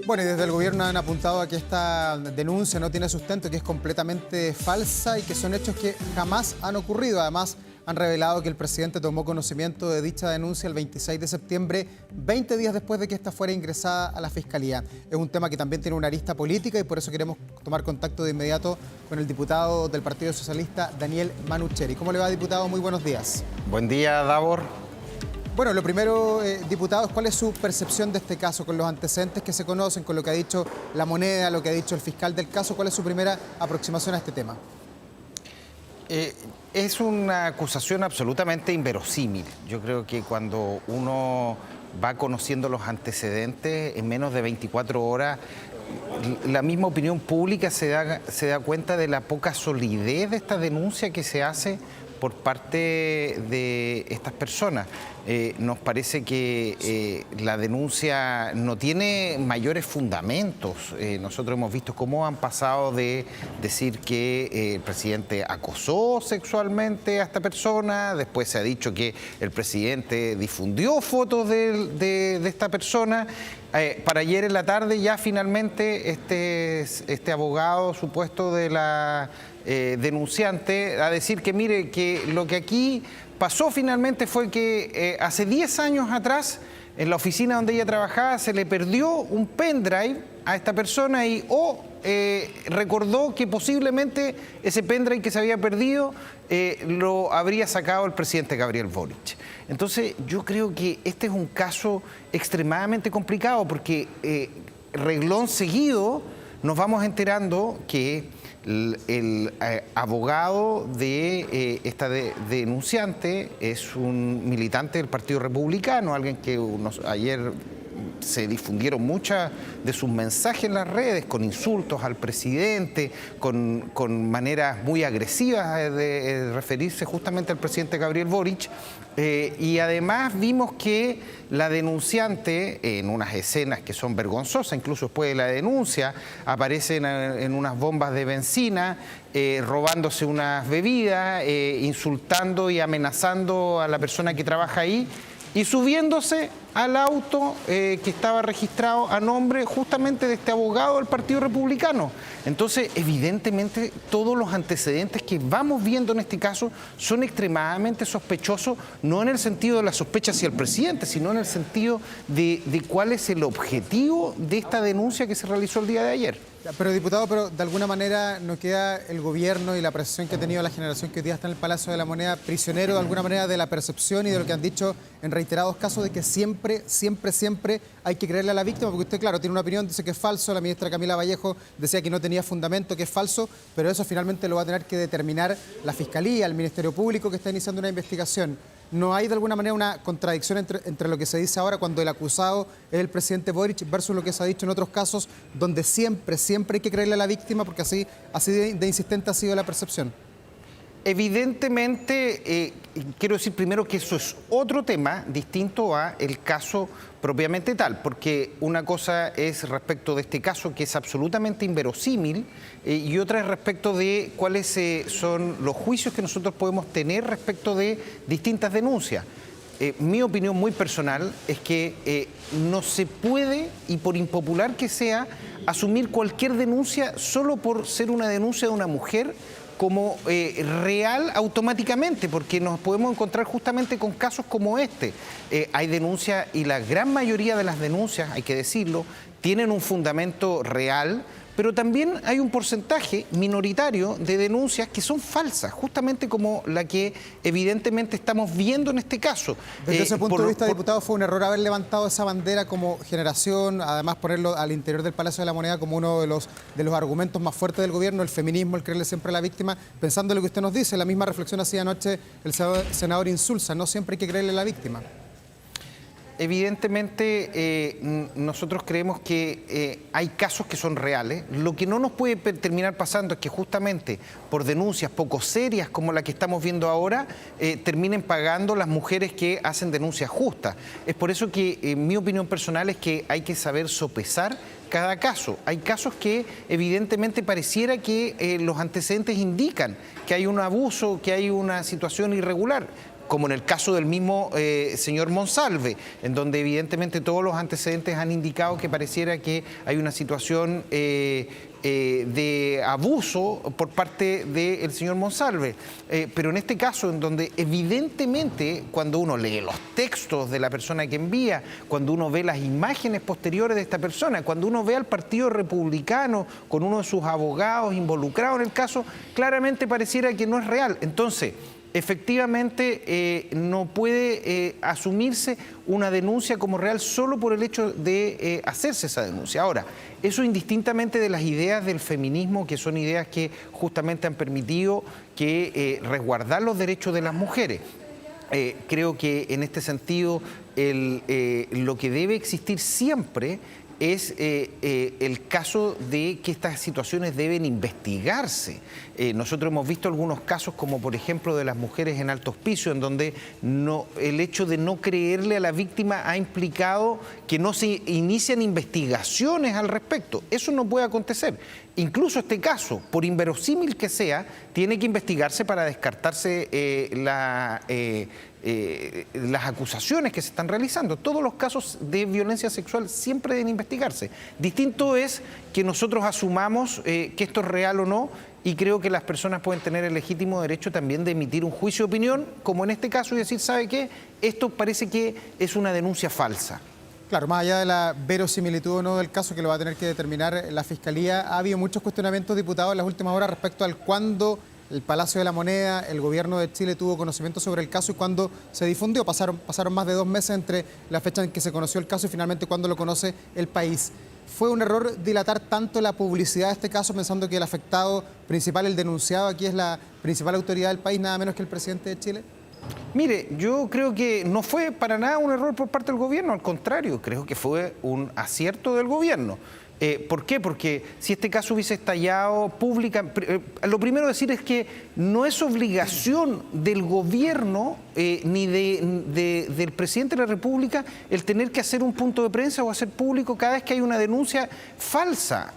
Bueno, y desde el gobierno han apuntado a que esta denuncia no tiene sustento, que es completamente falsa y que son hechos que jamás han ocurrido. Además, han revelado que el presidente tomó conocimiento de dicha denuncia el 26 de septiembre, 20 días después de que esta fuera ingresada a la Fiscalía. Es un tema que también tiene una arista política y por eso queremos tomar contacto de inmediato con el diputado del Partido Socialista, Daniel Manucheri. ¿Cómo le va, diputado? Muy buenos días. Buen día, Davor. Bueno, lo primero, diputados, ¿cuál es su percepción de este caso con los antecedentes que se conocen, con lo que ha dicho La Moneda, lo que ha dicho el fiscal del caso? ¿Cuál es su primera aproximación a este tema? Es una acusación absolutamente inverosímil. Yo creo que cuando uno va conociendo los antecedentes en menos de 24 horas, la misma opinión pública se da cuenta de la poca solidez de esta denuncia que se hace por parte de estas personas. Nos parece que la denuncia no tiene mayores fundamentos. Nosotros hemos visto cómo han pasado de decir que el presidente acosó sexualmente a esta persona, después se ha dicho que el presidente difundió fotos de esta persona. Para ayer en la tarde ya finalmente este abogado supuesto de la denunciante a decir que mire, que lo que aquí pasó finalmente fue que hace 10 años atrás en la oficina donde ella trabajaba se le perdió un pendrive a esta persona y recordó que posiblemente ese pendrive que se había perdido lo habría sacado el presidente Gabriel Boric. Entonces yo creo que este es un caso extremadamente complicado porque reglón seguido nos vamos enterando que el abogado de esta denunciante es un militante del Partido Republicano, alguien que ayer se difundieron muchas de sus mensajes en las redes con insultos al presidente, con maneras muy agresivas de referirse justamente al presidente Gabriel Boric. Y además vimos que la denunciante, en unas escenas que son vergonzosas, incluso después de la denuncia, aparecen en unas bombas de benzina, robándose unas bebidas, insultando y amenazando a la persona que trabaja ahí, y subiéndose al auto que estaba registrado a nombre justamente de este abogado del Partido Republicano. Entonces, evidentemente, todos los antecedentes que vamos viendo en este caso son extremadamente sospechosos, no en el sentido de la sospecha hacia el presidente, sino en el sentido de cuál es el objetivo de esta denuncia que se realizó el día de ayer. Pero, diputado, de alguna manera no queda el gobierno y la percepción que ha tenido la generación que hoy día está en el Palacio de la Moneda prisionero de alguna manera de la percepción y de lo que han dicho en reiterados casos de que siempre hay que creerle a la víctima, porque usted, claro, tiene una opinión, dice que es falso, la ministra Camila Vallejo decía que no tenía fundamento, que es falso, pero eso finalmente lo va a tener que determinar la Fiscalía, el Ministerio Público que está iniciando una investigación. ¿No hay de alguna manera una contradicción entre lo que se dice ahora cuando el acusado es el presidente Boric versus lo que se ha dicho en otros casos donde siempre hay que creerle a la víctima porque así de insistente ha sido la percepción? Evidentemente, quiero decir primero que eso es otro tema distinto a el caso propiamente tal, porque una cosa es respecto de este caso que es absolutamente inverosímil y otra es respecto de cuáles son los juicios que nosotros podemos tener respecto de distintas denuncias. Mi opinión muy personal es que no se puede, y por impopular que sea, asumir cualquier denuncia solo por ser una denuncia de una mujer como real automáticamente, porque nos podemos encontrar justamente con casos como este. Hay denuncias y la gran mayoría de las denuncias, hay que decirlo, tienen un fundamento real, pero también hay un porcentaje minoritario de denuncias que son falsas, justamente como la que evidentemente estamos viendo en este caso. Desde ese punto de vista, diputado, fue un error haber levantado esa bandera como generación, además ponerlo al interior del Palacio de la Moneda como uno de los argumentos más fuertes del gobierno, el feminismo, el creerle siempre a la víctima, pensando en lo que usted nos dice, la misma reflexión hacía anoche el senador Insulza, no siempre hay que creerle a la víctima. Evidentemente, nosotros creemos que hay casos que son reales. Lo que no nos puede terminar pasando es que justamente por denuncias poco serias como la que estamos viendo ahora, terminen pagando las mujeres que hacen denuncias justas. Es por eso que mi opinión personal es que hay que saber sopesar cada caso. Hay casos que evidentemente pareciera que los antecedentes indican que hay un abuso, que hay una situación irregular. como en el caso del mismo señor Monsalve, en donde evidentemente todos los antecedentes han indicado que pareciera que hay una situación de abuso por parte del señor Monsalve. Pero en este caso, en donde evidentemente cuando uno lee los textos de la persona que envía, cuando uno ve las imágenes posteriores de esta persona, cuando uno ve al Partido Republicano con uno de sus abogados involucrados en el caso, claramente pareciera que no es real. Entonces, efectivamente no puede asumirse una denuncia como real solo por el hecho de hacerse esa denuncia. Ahora, eso indistintamente de las ideas del feminismo, que son ideas que justamente han permitido que resguardar los derechos de las mujeres. Creo que en este sentido lo que debe existir siempre es el caso de que estas situaciones deben investigarse. Nosotros hemos visto algunos casos, como por ejemplo de las mujeres en alto hospicio, en donde el hecho de no creerle a la víctima ha implicado que no se inician investigaciones al respecto. Eso no puede acontecer. Incluso este caso, por inverosímil que sea, tiene que investigarse para descartarse las acusaciones que se están realizando. Todos los casos de violencia sexual siempre deben investigarse. Distinto es que nosotros asumamos que esto es real o no, y creo que las personas pueden tener el legítimo derecho también de emitir un juicio de opinión, como en este caso, y decir, ¿sabe qué? Esto parece que es una denuncia falsa. Claro, más allá de la verosimilitud o no del caso, que lo va a tener que determinar la Fiscalía, ha habido muchos cuestionamientos, diputados, en las últimas horas respecto al cuándo el Palacio de la Moneda, el gobierno de Chile tuvo conocimiento sobre el caso y cuándo se difundió. Pasaron más de 2 meses entre la fecha en que se conoció el caso y finalmente cuándo lo conoce el país. ¿Fue un error dilatar tanto la publicidad de este caso, pensando que el afectado principal, el denunciado aquí, es la principal autoridad del país, nada menos que el presidente de Chile? Mire, yo creo que no fue para nada un error por parte del gobierno, al contrario, creo que fue un acierto del gobierno. ¿Por qué? Porque si este caso hubiese estallado públicamente, lo primero decir es que no es obligación del gobierno ni del presidente de la República el tener que hacer un punto de prensa o hacer público cada vez que hay una denuncia falsa,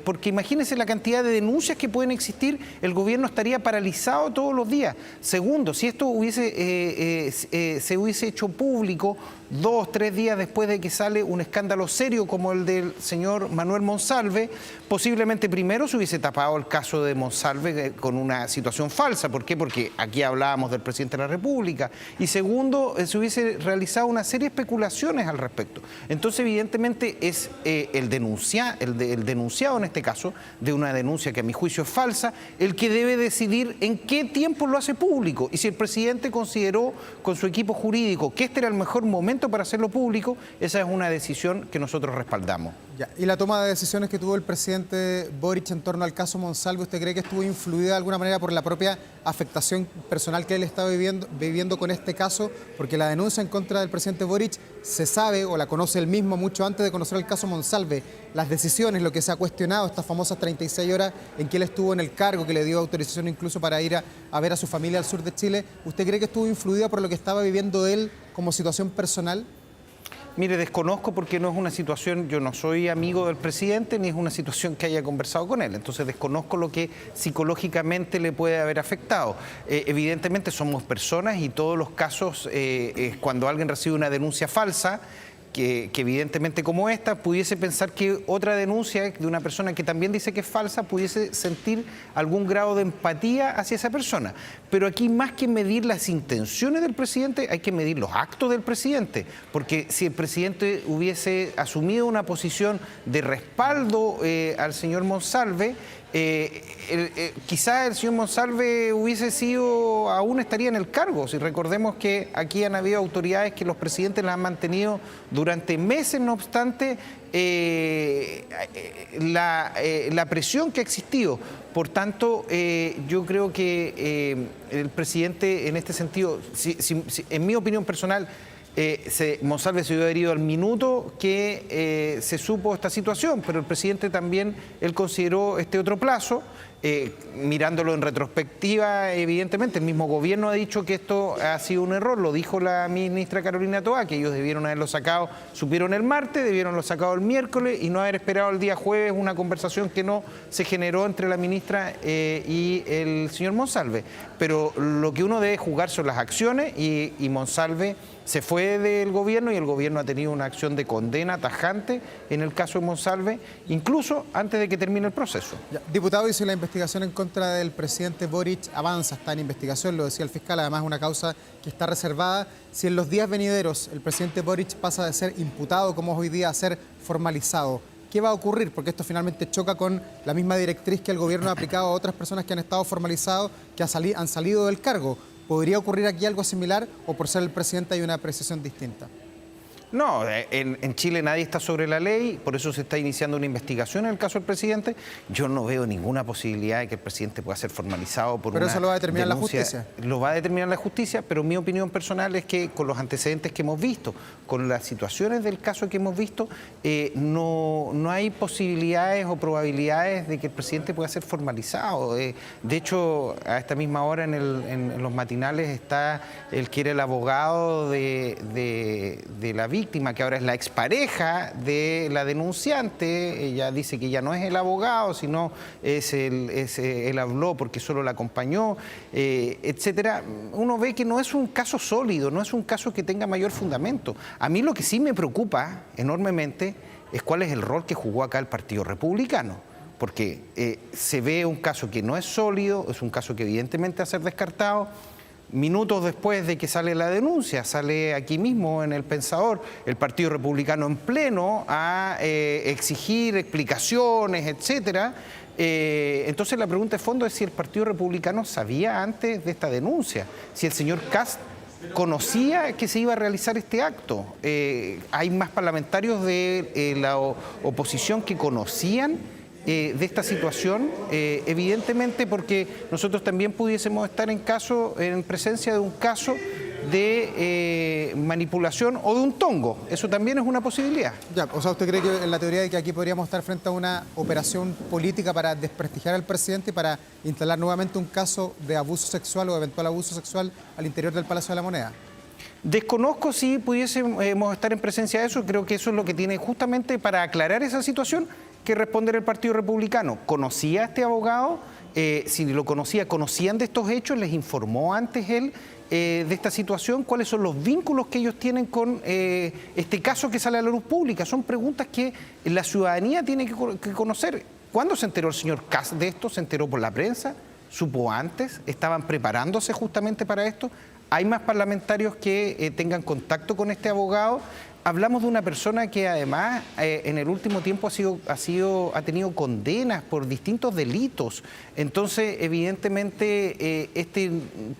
porque imagínense la cantidad de denuncias que pueden existir, el gobierno estaría paralizado todos los días. Segundo, si esto se hubiese hecho público 2 o 3 días después de que sale un escándalo serio como el del señor Manuel Monsalve, posiblemente primero se hubiese tapado el caso de Monsalve con una situación falsa. ¿Por qué? Porque aquí hablábamos del presidente de la República. Y segundo, se hubiese realizado una serie de especulaciones al respecto. Entonces, evidentemente, es el denunciado en este caso, de una denuncia que a mi juicio es falsa, el que debe decidir en qué tiempo lo hace público. Y si el presidente consideró con su equipo jurídico que este era el mejor momento para hacerlo público, esa es una decisión que nosotros respaldamos. Ya. ¿Y la toma de decisiones que tuvo el presidente Boric en torno al caso Monsalve, usted cree que estuvo influida de alguna manera por la propia afectación personal que él estaba viviendo con este caso? Porque la denuncia en contra del presidente Boric se sabe o la conoce él mismo mucho antes de conocer el caso Monsalve. Las decisiones, lo que se ha cuestionado, estas famosas 36 horas en que él estuvo en el cargo, que le dio autorización incluso para ir a ver a su familia al sur de Chile, ¿usted cree que estuvo influida por lo que estaba viviendo él como situación personal? Mire, desconozco porque no es una situación, yo no soy amigo del presidente ni es una situación que haya conversado con él, entonces desconozco lo que psicológicamente le puede haber afectado. Evidentemente somos personas y todos los casos, cuando alguien recibe una denuncia falsa, que evidentemente como esta, pudiese pensar que otra denuncia de una persona que también dice que es falsa, pudiese sentir algún grado de empatía hacia esa persona. Pero aquí, más que medir las intenciones del presidente, hay que medir los actos del presidente, porque si el presidente hubiese asumido una posición de respaldo al señor Monsalve, quizás el señor Monsalve aún estaría en el cargo. Si recordemos que aquí han habido autoridades que los presidentes las han mantenido durante meses, no obstante la presión que ha existido. Por tanto, yo creo que el presidente en este sentido, en mi opinión personal, Monsalve se dio herido al minuto que se supo esta situación, pero el presidente también, él consideró este otro plazo mirándolo en retrospectiva, evidentemente, el mismo gobierno ha dicho que esto ha sido un error, lo dijo la ministra Carolina Toá, que ellos debieron haberlo sacado, supieron el martes, debieron haberlo sacado el miércoles y no haber esperado el día jueves una conversación que no se generó entre la ministra y el señor Monsalve. Pero lo que uno debe jugar son las acciones y Monsalve se fue del gobierno y el gobierno ha tenido una acción de condena tajante en el caso de Monsalve, incluso antes de que termine el proceso. Ya, diputado, dice la investigación en contra del presidente Boric avanza, está en investigación, lo decía el fiscal, además es una causa que está reservada. Si en los días venideros el presidente Boric pasa de ser imputado, como es hoy día, a ser formalizado, ¿qué va a ocurrir? Porque esto finalmente choca con la misma directriz que el gobierno ha aplicado a otras personas que han estado formalizados, que han salido del cargo. ¿Podría ocurrir aquí algo similar o por ser el presidente hay una apreciación distinta? No, en Chile nadie está sobre la ley, por eso se está iniciando una investigación en el caso del presidente. Yo no veo ninguna posibilidad de que el presidente pueda ser formalizado por una Pero eso lo va a determinar denuncia. la justicia. Lo va a determinar la justicia, pero mi opinión personal es que con los antecedentes que hemos visto, con las situaciones del caso que hemos visto, no hay posibilidades o probabilidades de que el presidente pueda ser formalizado. De hecho, a esta misma hora en los matinales está el que era el abogado de la víctima, que ahora es la expareja de la denunciante. Ella dice que ya no es el abogado, sino él habló porque solo la acompañó, etcétera. Uno ve que no es un caso sólido, no es un caso que tenga mayor fundamento. A mí lo que sí me preocupa enormemente es cuál es el rol que jugó acá el Partido Republicano, porque se ve un caso que no es sólido, es un caso que evidentemente va a ser descartado. Minutos después de que sale la denuncia, sale aquí mismo en El Pensador, el Partido Republicano en pleno a exigir explicaciones, etcétera. Entonces la pregunta de fondo es si el Partido Republicano sabía antes de esta denuncia, si el señor Kast conocía que se iba a realizar este acto. Hay más parlamentarios de la oposición que conocían de esta situación, evidentemente porque nosotros también pudiésemos estar en presencia de un caso de manipulación o de un tongo. Eso también es una posibilidad. Ya, o sea, ¿usted cree que en la teoría de que aquí podríamos estar frente a una operación política para desprestigiar al presidente y para instalar nuevamente un caso de abuso sexual o eventual abuso sexual al interior del Palacio de la Moneda? Desconozco si pudiésemos estar en presencia de eso. Creo que eso es lo que tiene justamente para aclarar esa situación que responder el Partido Republicano. ¿Conocía a este abogado? Si lo conocía, ¿conocían de estos hechos? ¿Les informó antes él de esta situación? ¿Cuáles son los vínculos que ellos tienen con este caso que sale a la luz pública? Son preguntas que la ciudadanía tiene que conocer. ¿Cuándo se enteró el señor Kast de esto? ¿Se enteró por la prensa? ¿Supo antes? ¿Estaban preparándose justamente para esto? ¿Hay más parlamentarios que tengan contacto con este abogado? Hablamos de una persona que además en el último tiempo ha tenido condenas por distintos delitos. Entonces, evidentemente,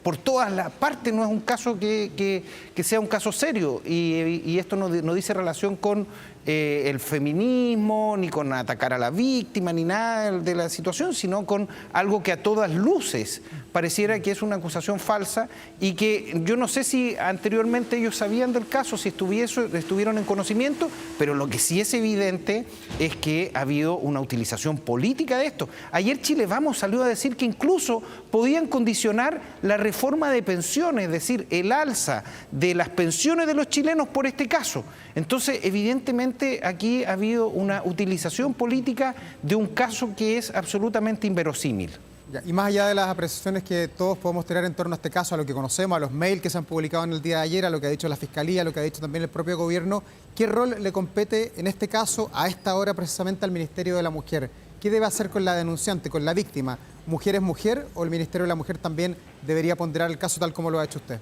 por todas las partes no es un caso que sea un caso serio. Y esto no dice relación con el feminismo, ni con atacar a la víctima, ni nada de la situación, sino con algo que a todas luces pareciera que es una acusación falsa y que yo no sé si anteriormente ellos sabían del caso, si estuvieron en conocimiento, pero lo que sí es evidente es que ha habido una utilización política de esto. Ayer Chile Vamos salió a decir que incluso podían condicionar la reforma de pensiones, es decir, el alza de las pensiones de los chilenos por este caso. Entonces, evidentemente, aquí ha habido una utilización política de un caso que es absolutamente inverosímil. Ya, y más allá de las apreciaciones que todos podemos tener en torno a este caso, a lo que conocemos, a los mails que se han publicado en el día de ayer, a lo que ha dicho la Fiscalía, a lo que ha dicho también el propio gobierno, ¿qué rol le compete en este caso, a esta hora precisamente al Ministerio de la Mujer? ¿Qué debe hacer con la denunciante, con la víctima? ¿Mujer es mujer o el Ministerio de la Mujer también debería ponderar el caso tal como lo ha hecho usted?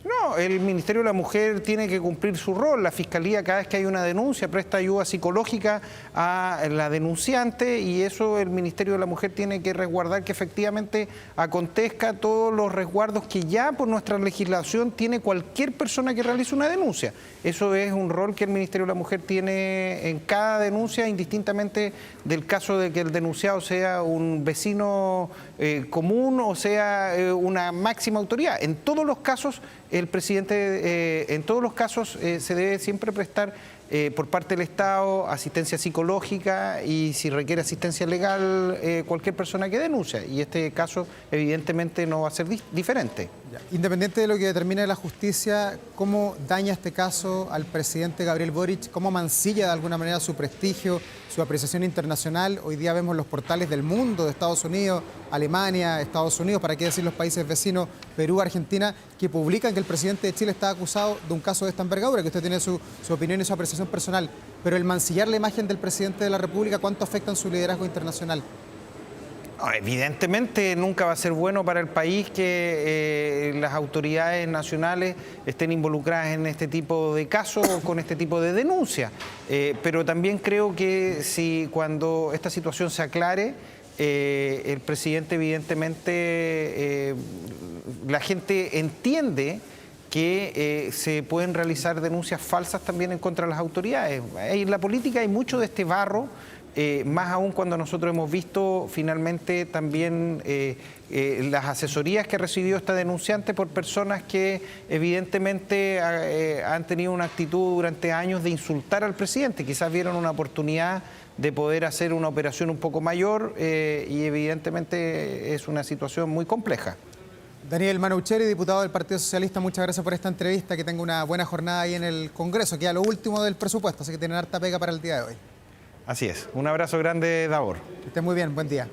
No, el Ministerio de la Mujer tiene que cumplir su rol. La Fiscalía, cada vez que hay una denuncia, presta ayuda psicológica a la denunciante y eso el Ministerio de la Mujer tiene que resguardar que efectivamente acontezca todos los resguardos que ya por nuestra legislación tiene cualquier persona que realice una denuncia. Eso es un rol que el Ministerio de la Mujer tiene en cada denuncia, indistintamente del caso de que el denunciado sea un vecino común o sea una máxima autoridad. En todos los casos, el presidente, se debe siempre prestar por parte del Estado, asistencia psicológica y si requiere asistencia legal, cualquier persona que denuncia. Y este caso evidentemente no va a ser diferente. Ya. Independiente de lo que determine la justicia, ¿cómo daña este caso al presidente Gabriel Boric? ¿Cómo mancilla de alguna manera su prestigio, su apreciación internacional? Hoy día vemos los portales del mundo, de Estados Unidos, Alemania, Estados Unidos, para qué decir los países vecinos, Perú, Argentina, que publican que el presidente de Chile está acusado de un caso de esta envergadura, que usted tiene su opinión y su apreciación personal. Pero el mancillar la imagen del presidente de la República, ¿cuánto afecta en su liderazgo internacional? Evidentemente nunca va a ser bueno para el país que las autoridades nacionales estén involucradas en este tipo de casos o con este tipo de denuncias. Pero también creo que si cuando esta situación se aclare, el presidente evidentemente, la gente entiende que se pueden realizar denuncias falsas también en contra de las autoridades. En la política hay mucho de este barro. Más aún cuando nosotros hemos visto finalmente también las asesorías que recibió esta denunciante por personas que evidentemente han tenido una actitud durante años de insultar al presidente. Quizás vieron una oportunidad de poder hacer una operación un poco mayor y evidentemente es una situación muy compleja. Daniel Manoucheri, diputado del Partido Socialista, muchas gracias por esta entrevista. Que tenga una buena jornada ahí en el Congreso, que ya lo último del presupuesto, así que tienen harta pega para el día de hoy. Así es. Un abrazo grande, Davor. Que esté muy bien, buen día.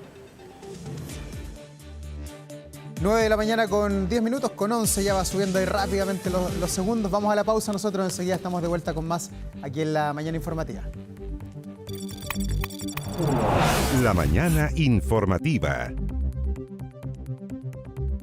9 de la mañana con 10 minutos, con 11, ya va subiendo ahí rápidamente los segundos. Vamos a la pausa, nosotros enseguida estamos de vuelta con más aquí en la Mañana Informativa. La Mañana Informativa.